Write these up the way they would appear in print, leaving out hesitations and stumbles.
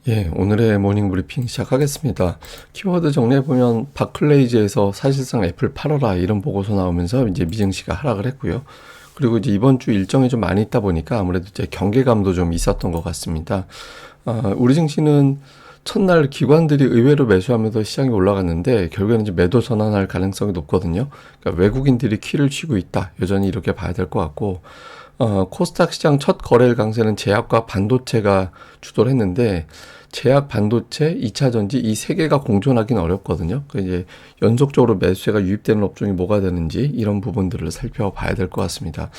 예, 오늘의 모닝 브리핑 시작하겠습니다. 키워드 정리해보면 바클레이즈에서 사실상 애플 팔아라 이런 보고서 나오면서 이제 미증시가 하락을 했고요. 그리고 이제 이번 주 일정이 좀 많이 있다 보니까 아무래도 이제 경계감도 좀 있었던 것 같습니다. 우리 증시는 첫날 기관들이 의외로 매수하면서 시장이 올라갔는데 결국에는 이제 매도 전환할 가능성이 높거든요. 그러니까 외국인들이 키를 쥐고 있다. 여전히 이렇게 봐야 될 것 같고, 코스닥 시장 첫 거래일 강세는 제약과 반도체가 주도를 했는데 제약, 반도체, 2차 전지 이 세 개가 공존하기는 어렵거든요. 그 이제 연속적으로 매수세가 유입되는 업종이 뭐가 되는지 이런 부분들을 살펴봐야 될 것 같습니다.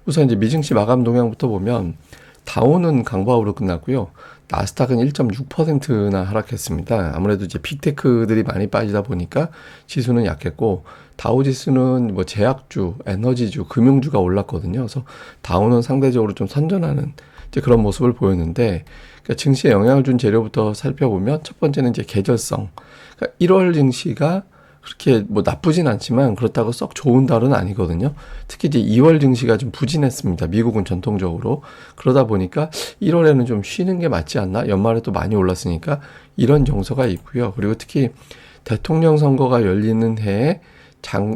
우선 이제 미증시 마감 동향부터 보면 다우는 강보합으로 끝났고요. 나스닥은 1.6%나 하락했습니다. 아무래도 이제 빅테크들이 많이 빠지다 보니까 지수는 약했고 다우지수는 뭐 제약주, 에너지주, 금융주가 올랐거든요. 그래서 다우는 상대적으로 좀 선전하는 이제 그런 모습을 보였는데 그러니까 증시에 영향을 준 재료부터 살펴보면 첫 번째는 이제 계절성. 그러니까 1월 증시가 그렇게 뭐 나쁘진 않지만 그렇다고 썩 좋은 달은 아니거든요. 특히 이제 2월 증시가 좀 부진했습니다. 미국은 전통적으로. 그러다 보니까 1월에는 좀 쉬는 게 맞지 않나? 연말에 또 많이 올랐으니까 이런 정서가 있고요. 그리고 특히 대통령 선거가 열리는 해에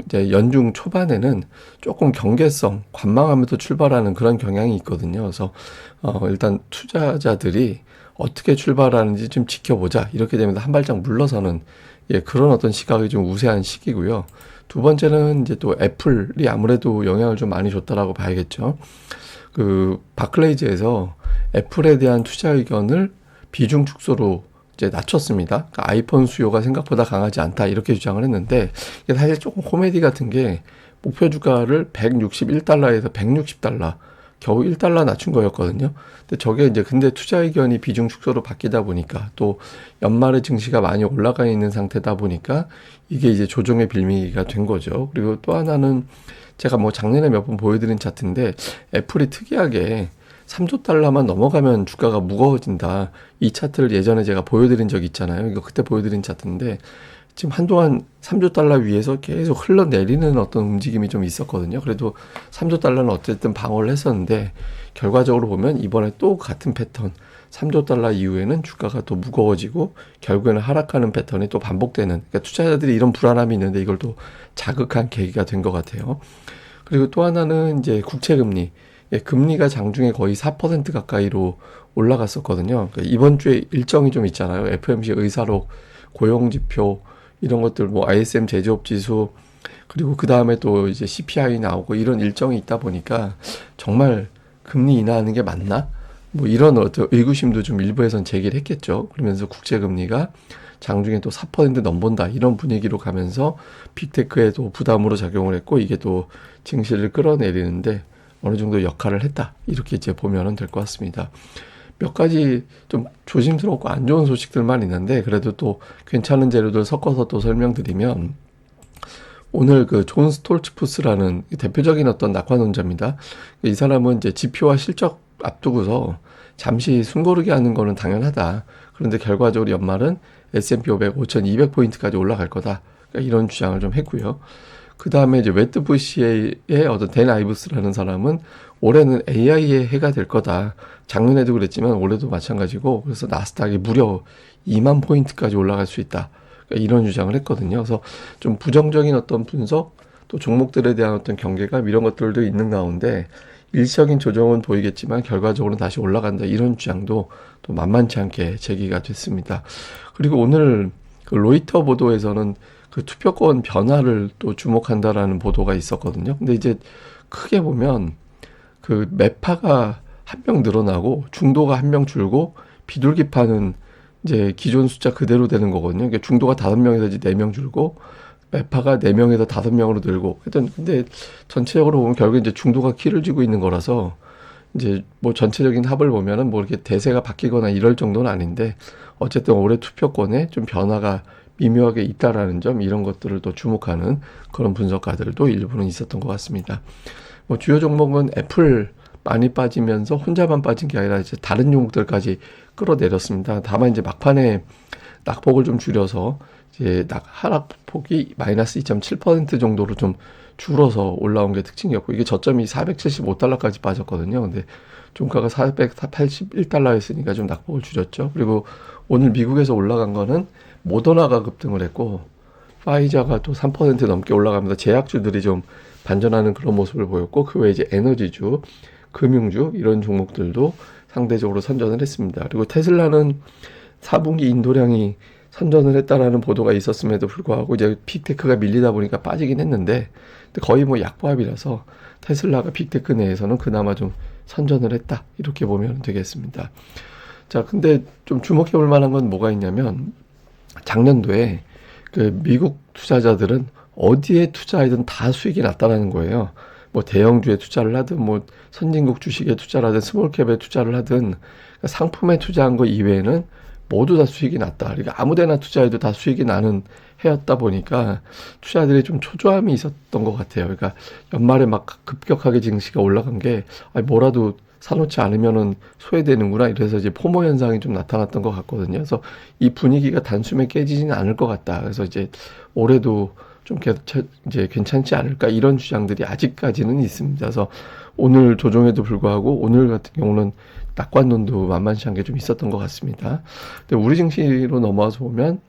이제 연중 초반에는 조금 경계성, 관망하면서 출발하는 그런 경향이 있거든요. 그래서 일단 투자자들이 어떻게 출발하는지 좀 지켜보자. 이렇게 되면 한 발짝 물러서는 그런 어떤 시각이 좀 우세한 시기고요. 두 번째는 이제 또 애플이 아무래도 영향을 좀 많이 줬다라고 봐야겠죠. 그 바클레이즈에서 애플에 대한 투자 의견을 비중 축소로 이제 낮췄습니다. 그러니까 아이폰 수요가 생각보다 강하지 않다 이렇게 주장을 했는데 이게 사실 조금 코미디 같은 게 목표 주가를 161달러에서 160달러 겨우 1달러 낮춘 거였거든요. 근데 저게 이제 근데 투자 의견이 비중 축소로 바뀌다 보니까 또 연말에 증시가 많이 올라가 있는 상태다 보니까 이게 이제 조정의 빌미가 된 거죠. 그리고 또 하나는 제가 뭐 작년에 몇 번 보여드린 차트인데 애플이 특이하게 3조 달러만 넘어가면 주가가 무거워진다. 이 차트를 예전에 제가 보여드린 적이 있잖아요. 이거 그때 보여드린 차트인데 지금 한동안 3조 달러 위에서 계속 흘러내리는 어떤 움직임이 좀 있었거든요. 그래도 3조 달러는 어쨌든 방어를 했었는데 결과적으로 보면 이번에 또 같은 패턴 3조 달러 이후에는 주가가 또 무거워지고 결국에는 하락하는 패턴이 또 반복되는 그러니까 투자자들이 이런 불안함이 있는데 이걸 또 자극한 계기가 된 것 같아요. 그리고 또 하나는 이제 국채금리 금리가 장중에 거의 4% 가까이로 올라갔었거든요. 그러니까 이번 주에 일정이 좀 있잖아요. FOMC 의사록, 고용지표 이런 것들 뭐 ISM 제조업 지수 그리고 그 다음에 또 이제 CPI 나오고 이런 일정이 있다 보니까 정말 금리 인하하는 게 맞나? 뭐 이런 어떤 의구심도 좀 일부에선 제기를 했겠죠. 그러면서 국채금리가 장중에 또 4% 넘본다 이런 분위기로 가면서 빅테크에도 부담으로 작용을 했고 이게 또 증시를 끌어내리는데 어느 정도 역할을 했다 이렇게 이제 보면은 될 것 같습니다. 몇 가지 좀 조심스럽고 안 좋은 소식들만 있는데 그래도 또 괜찮은 재료들 섞어서 또 설명드리면 오늘 그 존 스톨츠푸스라는 대표적인 어떤 낙관론자입니다. 이 사람은 이제 지표와 실적 앞두고서 잠시 숨고르게 하는 거는 당연하다. 그런데 결과적으로 연말은 S&P 500 5,200포인트까지 올라갈 거다. 그러니까 이런 주장을 좀 했고요. 그 다음에 이제 웨트부시의 어떤 댄 아이브스라는 사람은 올해는 AI의 해가 될 거다. 작년에도 그랬지만 올해도 마찬가지고 그래서 나스닥이 무려 2만 포인트까지 올라갈 수 있다. 그러니까 이런 주장을 했거든요. 그래서 좀 부정적인 어떤 분석 또 종목들에 대한 어떤 경계감 이런 것들도 있는 가운데 일시적인 조정은 보이겠지만 결과적으로는 다시 올라간다. 이런 주장도 또 만만치 않게 제기가 됐습니다. 그리고 오늘 그 로이터 보도에서는 그 투표권 변화를 또 주목한다라는 보도가 있었거든요. 근데 이제 크게 보면 그 매파가 한 명 늘어나고 중도가 한 명 줄고 비둘기파는 이제 기존 숫자 그대로 되는 거거든요. 그러니까 중도가 5명에서 이제 4명 줄고 매파가 4명에서 5명으로 늘고 하여튼 근데 전체적으로 보면 결국 이제 중도가 키를 쥐고 있는 거라서 이제 뭐 전체적인 합을 보면은 뭐 이렇게 대세가 바뀌거나 이럴 정도는 아닌데 어쨌든 올해 투표권에 좀 변화가 미묘하게 있다라는 점 이런 것들을 또 주목하는 그런 분석가들도 일부는 있었던 것 같습니다. 뭐 주요 종목은 애플 많이 빠지면서 혼자만 빠진 게 아니라 이제 다른 종목들까지 끌어내렸습니다. 다만 이제 막판에 낙폭을 좀 줄여서 이제 하락폭이 마이너스 2.7% 정도로 좀 줄어서 올라온 게 특징이었고, 이게 저점이 475달러까지 빠졌거든요. 근데 종가가 481달러 했으니까 좀 낙폭을 줄였죠. 그리고 오늘 미국에서 올라간 거는 모더나가 급등을 했고, 파이자가 또 3% 넘게 올라가면서 제약주들이 좀 반전하는 그런 모습을 보였고, 그 외에 이제 에너지주, 금융주 이런 종목들도 상대적으로 선전을 했습니다. 그리고 테슬라는 4분기 인도량이 선전을 했다라는 보도가 있었음에도 불구하고 이제 빅테크가 밀리다 보니까 빠지긴 했는데, 근데 거의 뭐 약보합이라서 테슬라가 빅테크 내에서는 그나마 좀 선전을 했다, 이렇게 보면 되겠습니다. 자, 근데 좀 주목해 볼 만한 건 뭐가 있냐면, 작년도에 그 미국 투자자들은 어디에 투자하든 다 수익이 났다라는 거예요. 뭐 대형주에 투자를 하든 뭐 선진국 주식에 투자를 하든 스몰캡에 투자를 하든, 그러니까 상품에 투자한 거 이외에는 모두 다 수익이 났다. 그러니까 아무데나 투자해도 다 수익이 나는 해였다 보니까 투자들이 좀 초조함이 있었던 것 같아요. 그러니까 연말에 막 급격하게 증시가 올라간 게, 아니 뭐라도 사놓지 않으면은 소외되는구나, 이래서 이제 포모 현상이 좀 나타났던 것 같거든요. 그래서 이 분위기가 단숨에 깨지지는 않을 것 같다. 그래서 이제 올해도 좀 이제 괜찮지 않을까, 이런 주장들이 아직까지는 있습니다. 그래서 오늘 조정에도 불구하고 오늘 같은 경우는 낙관론도 만만치 않게 좀 있었던 것 같습니다. 근데 우리 증시로 넘어와서 보면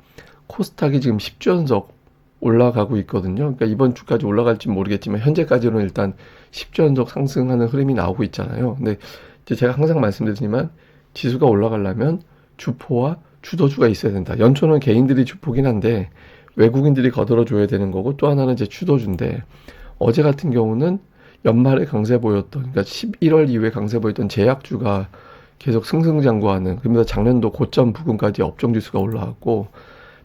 코스닥이 지금 10주 연속 올라가고 있거든요. 그러니까 이번 주까지 올라갈지 모르겠지만 현재까지는 일단 10주 연속 상승하는 흐름이 나오고 있잖아요. 근데 이제 제가 항상 말씀드리지만 지수가 올라가려면 주포와 주도주가 있어야 된다. 연초는 개인들이 주포긴 한데 외국인들이 거들어줘야 되는 거고, 또 하나는 이제 주도주인데, 어제 같은 경우는 연말에 강세 보였던, 그러니까 11월 이후에 강세 보였던 제약주가 계속 승승장구하는, 그러면서 작년도 고점 부근까지 업종지수가 올라왔고,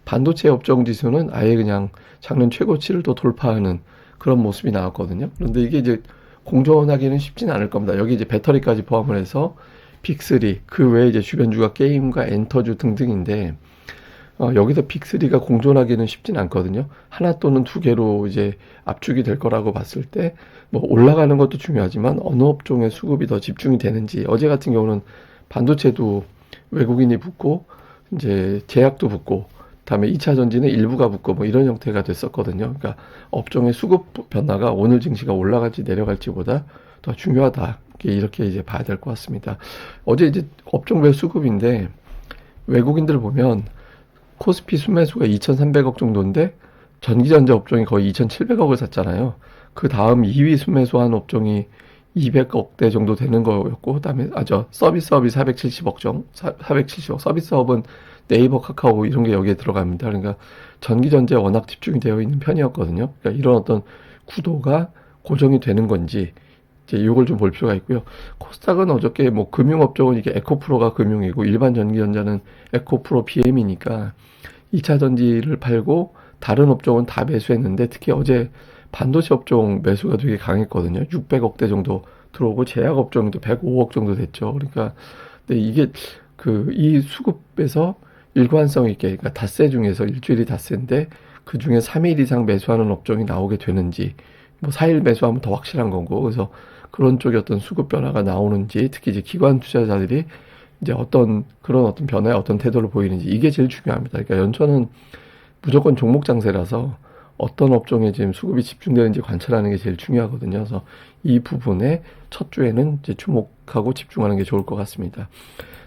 반도체 업종지수는 아예 그냥 작년 최고치를 또 돌파하는 그런 모습이 나왔거든요. 그런데 이게 이제 공존하기는 쉽지는 않을 겁니다. 여기 이제 배터리까지 포함을 해서 빅3, 그 외에 이제 주변주가 게임과 엔터주 등등인데, 여기서 빅3가 공존하기는 쉽진 않거든요. 하나 또는 두 개로 이제 압축이 될 거라고 봤을 때, 뭐 올라가는 것도 중요하지만 어느 업종의 수급이 더 집중이 되는지, 어제 같은 경우는 반도체도 외국인이 붙고, 이제 제약도 붙고, 다음에 2차 전지는 일부가 붙고, 뭐 이런 형태가 됐었거든요. 그러니까 업종의 수급 변화가 오늘 증시가 올라갈지 내려갈지보다 더 중요하다, 이렇게 이제 봐야 될 것 같습니다. 어제 이제 업종별 수급인데, 외국인들 보면 코스피 순매수가 2,300억 정도인데 전기전자 업종이 거의 2,700억을 샀잖아요. 그 다음 2위 순매수한 업종이 200억대 정도 되는 거였고, 그다음에 서비스업이 470억 정도, 470억. 서비스업은 네이버, 카카오 이런 게 여기에 들어갑니다. 그러니까 전기전자에 워낙 집중이 되어 있는 편이었거든요. 그러니까 이런 어떤 구도가 고정이 되는 건지 이제 이걸 좀 볼 필요가 있고요. 코스닥은 어저께 뭐 금융업종은 이게 에코프로가 금융이고 일반 전기전자는 에코프로 BM이니까 2차 전지를 팔고 다른 업종은 다 매수했는데, 특히 어제 반도체 업종 매수가 되게 강했거든요. 600억대 정도 들어오고 제약 업종도 105억 정도 됐죠. 그러니까 근데 이게 이 수급에서 일관성 있게, 그러니까 닷새 중에서 일주일이 닷새인데 그 중에 3일 이상 매수하는 업종이 나오게 되는지, 뭐 4일 매수하면 더 확실한 거고, 그래서 그런 쪽의 어떤 수급 변화가 나오는지, 특히 이제 기관 투자자들이 이제 그런 어떤 변화에 어떤 태도를 보이는지, 이게 제일 중요합니다. 그러니까 연초는 무조건 종목 장세라서 어떤 업종에 지금 수급이 집중되는지 관찰하는 게 제일 중요하거든요. 그래서 이 부분에 첫 주에는 이제 주목하고 집중하는 게 좋을 것 같습니다.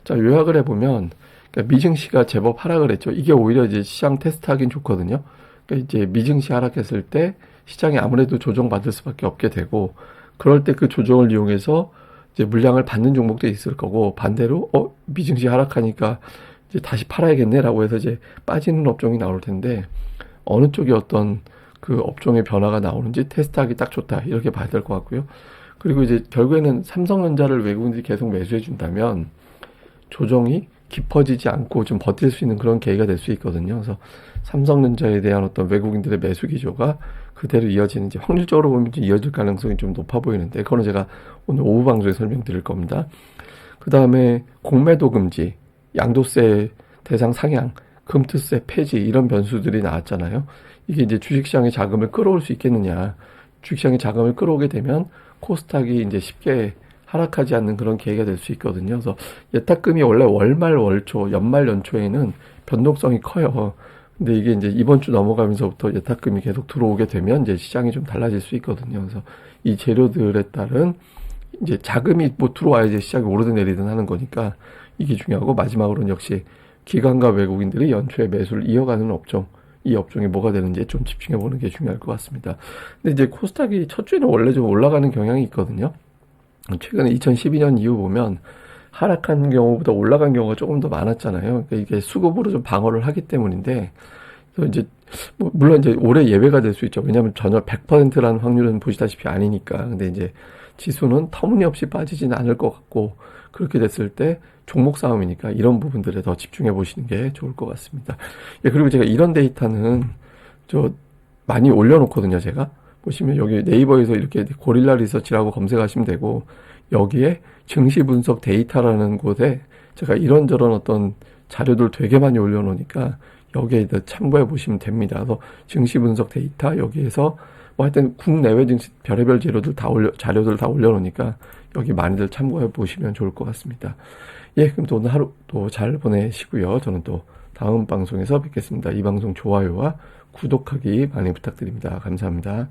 자, 요약을 해보면, 그러니까 미증시가 제법 하락을 했죠. 이게 오히려 이제 시장 테스트하긴 좋거든요. 그러니까 이제 미증시 하락했을 때 시장이 아무래도 조정받을 수밖에 없게 되고, 그럴 때 그 조정을 이용해서 이제 물량을 받는 종목도 있을 거고, 반대로 미증시 하락하니까 이제 다시 팔아야겠네라고 해서 이제 빠지는 업종이 나올 텐데, 어느 쪽이 어떤 그 업종의 변화가 나오는지 테스트하기 딱 좋다, 이렇게 봐야 될 것 같고요. 그리고 이제 결국에는 삼성전자를 외국인들이 계속 매수해 준다면 조정이 깊어지지 않고 좀 버틸 수 있는 그런 계기가 될 수 있거든요. 그래서 삼성전자에 대한 어떤 외국인들의 매수 기조가 그대로 이어지는지, 확률적으로 보면 이어질 가능성이 좀 높아 보이는데, 그거는 제가 오늘 오후 방송에 설명드릴 겁니다. 그 다음에 공매도 금지, 양도세 대상 상향, 금투세 폐지, 이런 변수들이 나왔잖아요. 이게 이제 주식시장의 자금을 끌어올 수 있겠느냐. 주식시장의 자금을 끌어오게 되면 코스닥이 이제 쉽게 하락하지 않는 그런 계기가 될 수 있거든요. 그래서 예탁금이 원래 월말, 월초, 연말, 연초에는 변동성이 커요. 근데 이게 이제 이번 주 넘어가면서부터 예탁금이 계속 들어오게 되면 이제 시장이 좀 달라질 수 있거든요. 그래서 이 재료들에 따른 이제 자금이 뭐 들어와야 이제 시장이 오르든 내리든 하는 거니까 이게 중요하고, 마지막으로는 역시 기관과 외국인들이 연초에 매수를 이어가는 업종, 이 업종이 뭐가 되는지 좀 집중해 보는 게 중요할 것 같습니다. 근데 이제 코스닥이 첫 주에는 원래 좀 올라가는 경향이 있거든요. 최근에 2012년 이후 보면 하락한 경우보다 올라간 경우가 조금 더 많았잖아요. 그러니까 이게 수급으로 좀 방어를 하기 때문인데, 그래서 이제 뭐 물론 이제 올해 예외가 될 수 있죠. 왜냐하면 전혀 100%라는 확률은 보시다시피 아니니까. 근데 이제 지수는 터무니없이 빠지지는 않을 것 같고, 그렇게 됐을 때 종목 싸움이니까 이런 부분들에 더 집중해 보시는 게 좋을 것 같습니다. 예, 그리고 제가 이런 데이터는 저 많이 올려놓거든요. 제가 보시면 여기 네이버에서 이렇게 고릴라 리서치라고 검색하시면 되고, 여기에 증시 분석 데이터라는 곳에 제가 이런저런 어떤 자료들 되게 많이 올려놓으니까 여기에 참고해 보시면 됩니다. 그래서 증시 분석 데이터 여기에서 뭐 하여튼 국내외 증시 별의별 자료들 다 올려놓으니까 여기 많이들 참고해 보시면 좋을 것 같습니다. 예, 그럼 또 오늘 하루 또 잘 보내시고요. 저는 또 다음 방송에서 뵙겠습니다. 이 방송 좋아요와 구독하기 많이 부탁드립니다. 감사합니다.